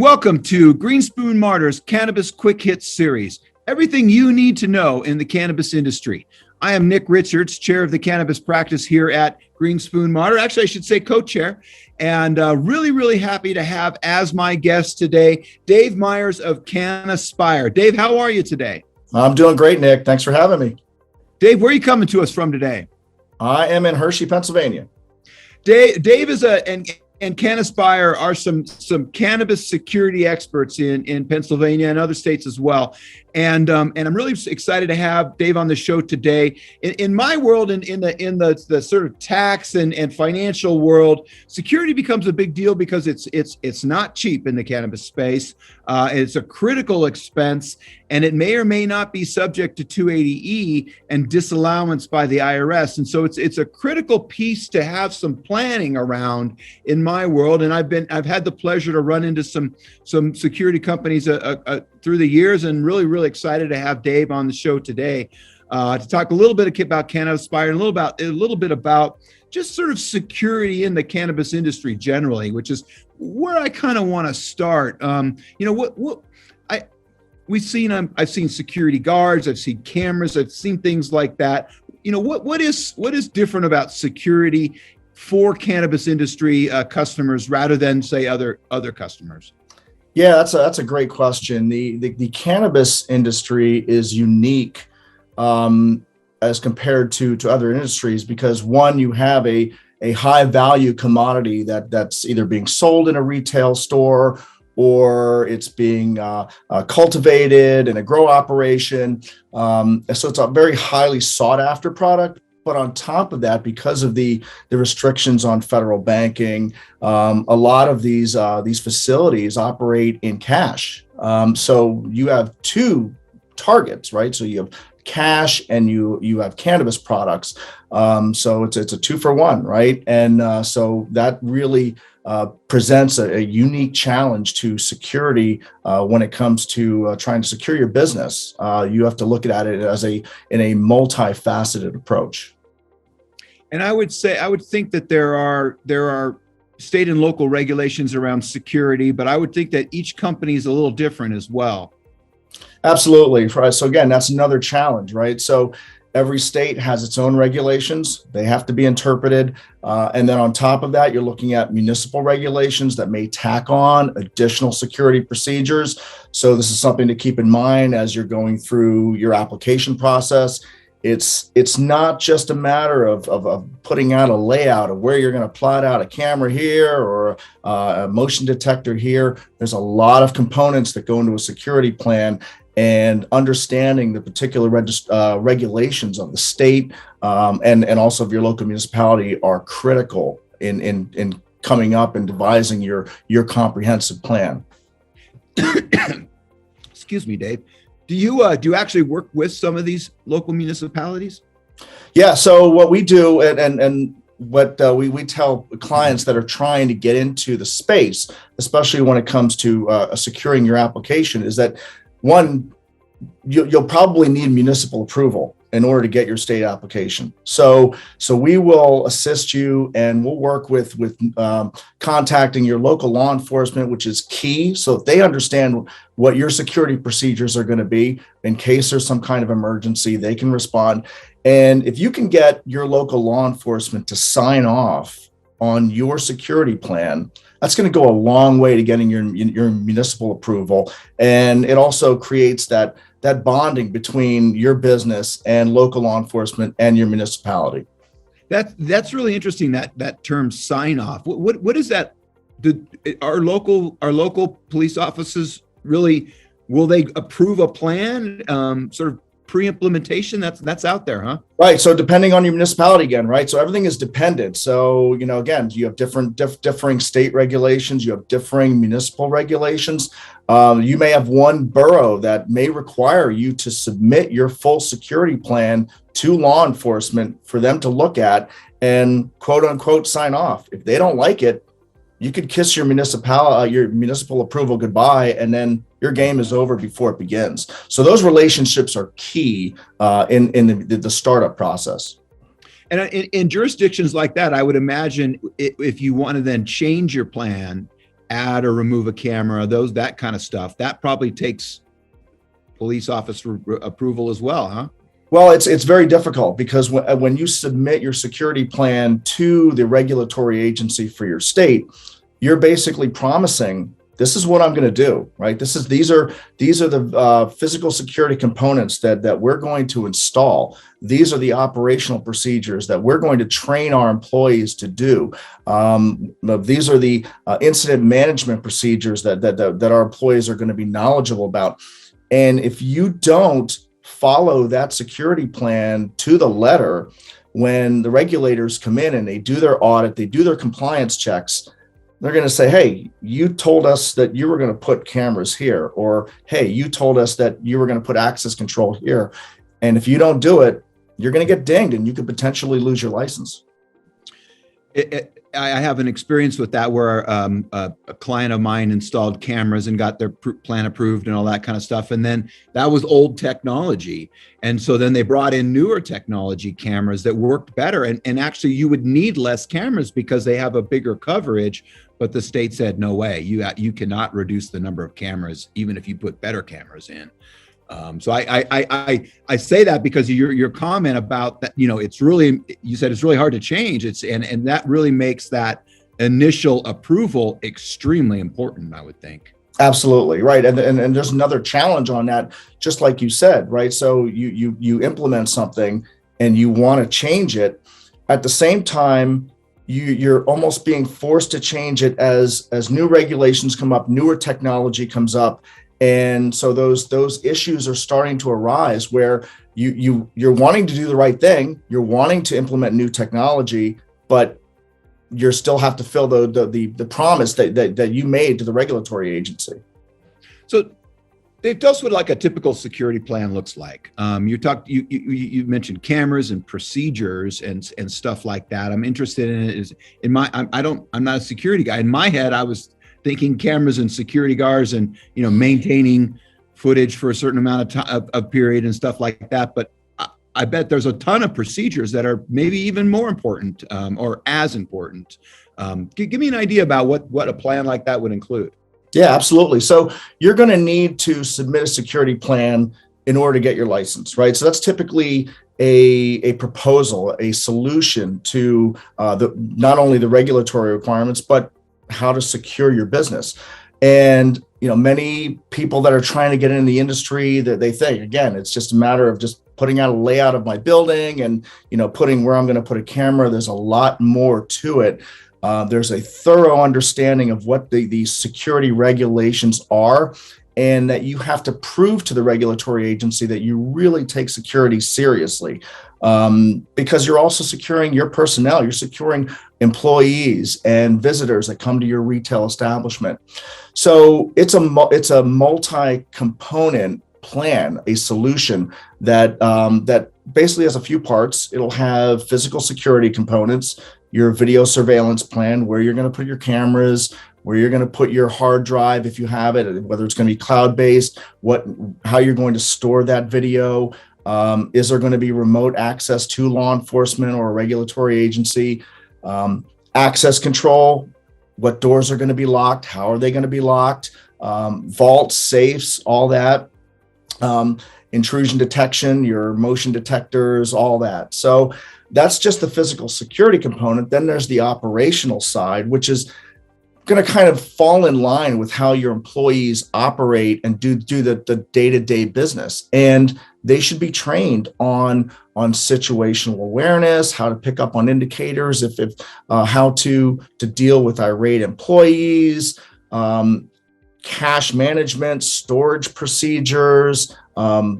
welcome to Green Spoon Martyr's Cannabis Quick Hits series. Everything you need to know in the cannabis industry. I am Nick Richards, chair of the cannabis practice here at Green Spoon Martyr. Actually, I should say co-chair. And really happy to have as my guest today, Dave Myers of Cannaspire. Dave, how are you today? I'm doing great, Nick. Thanks for having me. Dave, where are you coming to us from today? I am in Hershey, Pennsylvania. Dave is and Cannaspire are some cannabis security experts in Pennsylvania and other states as well. And I'm really excited to have Dave on the show today. In my world, in the sort of tax and financial world, security becomes a big deal because it's not cheap in the cannabis space. It's a critical expense, and it may or may not be subject to 280E and disallowance by the IRS. And so it's a critical piece to have some planning around in my world. And I've had the pleasure to run into some security companies through the years, and really excited to have Dave on the show today to talk a little bit about Cannaspire and a little bit about just sort of security in the cannabis industry generally, which is where I kind of want to start. I've seen security guards, I've seen cameras, I've seen things like that. What is different about security for cannabis industry customers rather than say other customers? Yeah, that's a great question. The cannabis industry is unique as compared to other industries because, one, you have a high value commodity that's either being sold in a retail store or it's being cultivated in a grow operation. So it's a very highly sought after product. But on top of that, because of the restrictions on federal banking, a lot of these facilities operate in cash. So you have two targets, right? So you have cash and you have cannabis products. So it's a 2-for-1, right? And so that really presents a unique challenge to security when it comes to trying to secure your business. You have to look at it in a multifaceted approach. And I would think that there are state and local regulations around security, but I would think that each company is a little different as well. Absolutely. Right. So again, that's another challenge, right? So every state has its own regulations. They have to be interpreted. And then on top of that, you're looking at municipal regulations that may tack on additional security procedures. So this is something to keep in mind as you're going through your application process. It's not just a matter of putting out a layout of where you're going to plot out a camera here or a motion detector here. There's a lot of components that go into a security plan, and understanding the particular regulations of the state and also of your local municipality are critical in coming up and devising your comprehensive plan. Excuse me, Dave. Do you actually work with some of these local municipalities? Yeah. So what we do and what we tell clients that are trying to get into the space, especially when it comes to securing your application, is that one, you'll probably need municipal approval in order to get your state application. So we will assist you, and we'll work with contacting your local law enforcement, which is key. So if they understand what your security procedures are going to be in case there's some kind of emergency, they can respond. And if you can get your local law enforcement to sign off on your security plan, that's going to go a long way to getting your municipal approval. And it also creates that bonding between your business and local law enforcement and your municipality. That's really interesting, that term sign off. What is that? Our local police officers really, will they approve a plan sort of pre-implementation that's out there, huh? Right. So depending on your municipality again, right? So everything is dependent. So, again, you have differing state regulations, you have differing municipal regulations. You may have one borough that may require you to submit your full security plan to law enforcement for them to look at and quote unquote sign off. If they don't like it, you could kiss your municipal approval goodbye, and then your game is over before it begins. So those relationships are key in the startup process. And in jurisdictions like that, I would imagine if you want to then change your plan, add or remove a camera, that kind of stuff. That probably takes police officer approval as well, huh? Well, it's very difficult because when you submit your security plan to the regulatory agency for your state, you're basically promising, this is what I'm going to do, right? These are the physical security components that we're going to install. These are the operational procedures that we're going to train our employees to do. These are the incident management procedures that our employees are going to be knowledgeable about. And if you don't follow that security plan to the letter, when the regulators come in and they do their audit, they do their compliance checks, they're going to say, hey, you told us that you were going to put cameras here, or hey, you told us that you were going to put access control here. And if you don't do it, you're going to get dinged and you could potentially lose your license. I have an experience with that where a client of mine installed cameras and got their plan approved and all that kind of stuff. And then that was old technology. And so then they brought in newer technology cameras that worked better. And actually you would need less cameras because they have a bigger coverage. But the state said, no way, you cannot reduce the number of cameras, even if you put better cameras in. So I say that because of your comment about that, you said it's really hard to change. And that really makes that initial approval extremely important, I would think. Absolutely. Right. And there's another challenge on that, just like you said, right? So you implement something and you want to change it. At the same time, you're almost being forced to change it as new regulations come up, newer technology comes up. And so those issues are starting to arise where you're wanting to do the right thing, you're wanting to implement new technology, but you still have to fill the promise that you made to the regulatory agency. So Dave, tell us what like a typical security plan looks like. You mentioned cameras and procedures and stuff like that. I'm interested in it. I'm not a security guy. In my head, I was thinking cameras and security guards and maintaining footage for a certain amount of period and stuff like that. But I bet there's a ton of procedures that are maybe even more important or as important. Give me an idea about what a plan like that would include. Yeah, absolutely. So you're going to need to submit a security plan in order to get your license, right? So that's typically a proposal, a solution to not only the regulatory requirements, but how to secure your business. And many people that are trying to get in the industry, that they think, again, it's just a matter of just putting out a layout of my building and putting where I'm going to put a camera. There's a lot more to it. There's a thorough understanding of what the security regulations are, and that you have to prove to the regulatory agency that you really take security seriously, because you're also securing your personnel, you're securing employees and visitors that come to your retail establishment. So it's a multi-component plan, a solution that basically has a few parts. It'll have physical security components, your video surveillance plan, where you're going to put your cameras, where you're going to put your hard drive if you have it, whether it's going to be cloud-based, how you're going to store that video. Is there going to be remote access to law enforcement or a regulatory agency? Access control, what doors are going to be locked, how are they going to be locked? Vaults, safes, all that. Intrusion detection, your motion detectors, all that. So that's just the physical security component. Then there's the operational side, which is going to kind of fall in line with how your employees operate and do the day-to-day business. And they should be trained on situational awareness, how to pick up on indicators, how to deal with irate employees, cash management, storage procedures,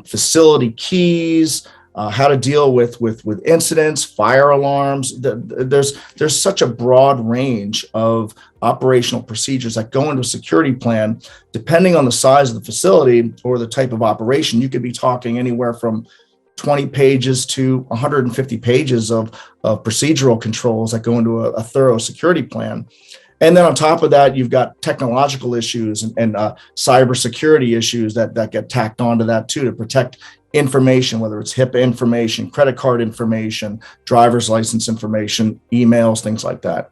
facility keys, how to deal with incidents, fire alarms. There's such a broad range of operational procedures that go into a security plan. Depending on the size of the facility or the type of operation, you could be talking anywhere from 20 pages to 150 pages of procedural controls that go into a thorough security plan. And then on top of that, you've got technological issues and cybersecurity issues that get tacked onto that too, to protect information, whether it's HIPAA information, credit card information, driver's license information, emails, things like that.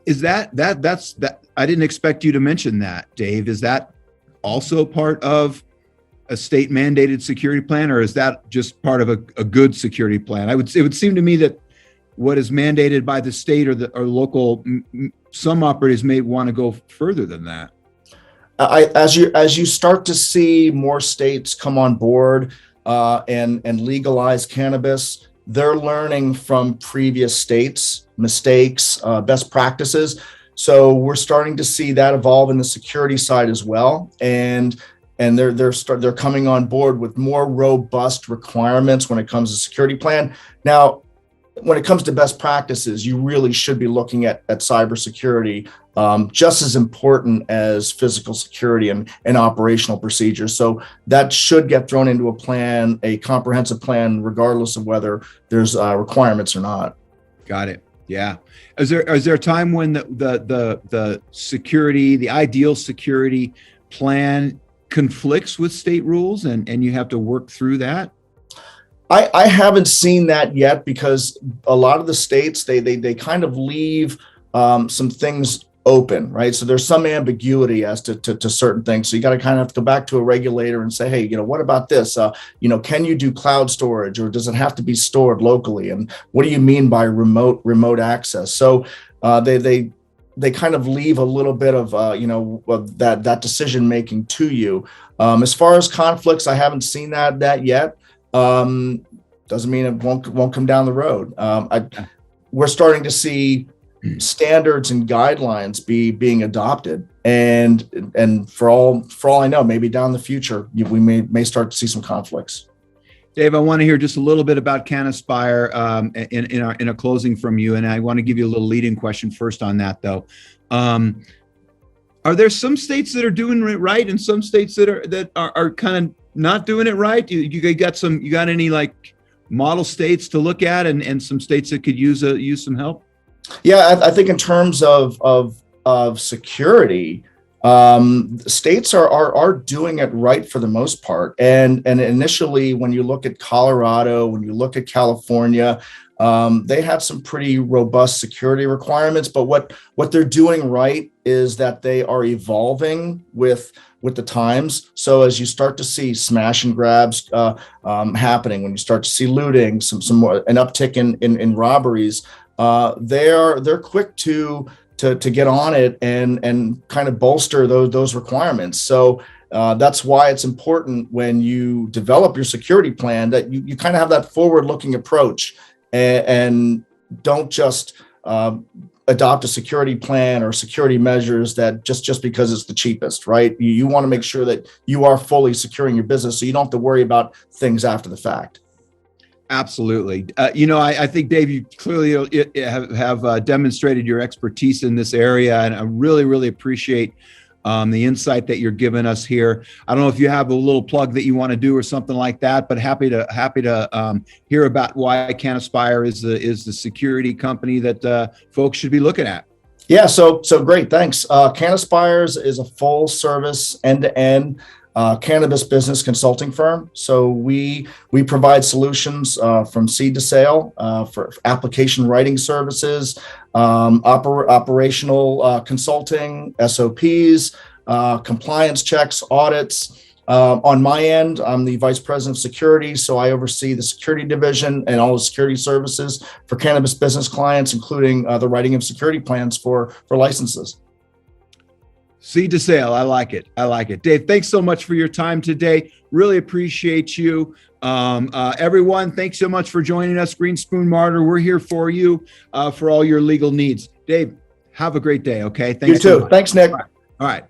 Is that's I didn't expect you to mention that, Dave. Is that also part of a state mandated security plan, or is that just part of a good security plan? It would seem to me that what is mandated by the state or local, some operators may want to go further than that. As you start to see more states come on board and legalize cannabis, they're learning from previous states' mistakes, best practices. So we're starting to see that evolve in the security side as well, and they're coming on board with more robust requirements when it comes to security plan. Now, when it comes to best practices, you really should be looking at cybersecurity, just as important as physical security and operational procedures. So that should get thrown into a plan, a comprehensive plan, regardless of whether there's requirements or not. Got it. Yeah. Is there a time when the security, the ideal security plan conflicts with state rules and you have to work through that? I haven't seen that yet, because a lot of the states, they kind of leave some things open, right? So there's some ambiguity as to certain things. So you got to kind of have to go back to a regulator and say, hey, what about this? Can you do cloud storage, or does it have to be stored locally? And what do you mean by remote access? So they kind of leave a little bit of of that decision making to you. As far as conflicts, I haven't seen that yet. Doesn't mean it won't come down the road. We're starting to see standards and guidelines being adopted, and for all I know, maybe down the future we may start to see some conflicts. Dave, I want to hear just a little bit about Cannaspire in a closing from you, and I want to give you a little leading question first on that, though. Are there some states that are doing it right, and some states that are kind of not doing it right? You got any like model states to look at, and some states that could use some help? Yeah, I think in terms of security, states are doing it right for the most part. And initially, when you look at Colorado, when you look at California, they have some pretty robust security requirements. But what they're doing right is that they are evolving with the times. So as you start to see smash and grabs happening, when you start to see looting, some more an uptick in robberies, they're quick to get on it and kind of bolster those requirements. So that's why it's important when you develop your security plan that you kind of have that forward-looking approach and don't just adopt a security plan or security measures that just because it's the cheapest, right? You want to make sure that you are fully securing your business so you don't have to worry about things after the fact. Absolutely. I think, Dave, you clearly have demonstrated your expertise in this area, and I really, really appreciate the insight that you're giving us here. I don't know if you have a little plug that you want to do or something like that, but happy to hear about why Cannaspire is the security company that folks should be looking at. Yeah, so great, thanks. Cannaspire is a full service end-to-end cannabis business consulting firm. So we provide solutions from seed to sale for application writing services, operational consulting, SOPs, compliance checks, audits. On my end, I'm the vice president of security, so I oversee the security division and all the security services for cannabis business clients, including the writing of security plans for licenses. Seed to sale. I like it. Dave, thanks so much for your time today. Really appreciate you. Everyone, thanks so much for joining us. Green Spoon Martyr, we're here for you for all your legal needs. Dave, have a great day, okay? Thanks. You too. Thanks, Nick. All right.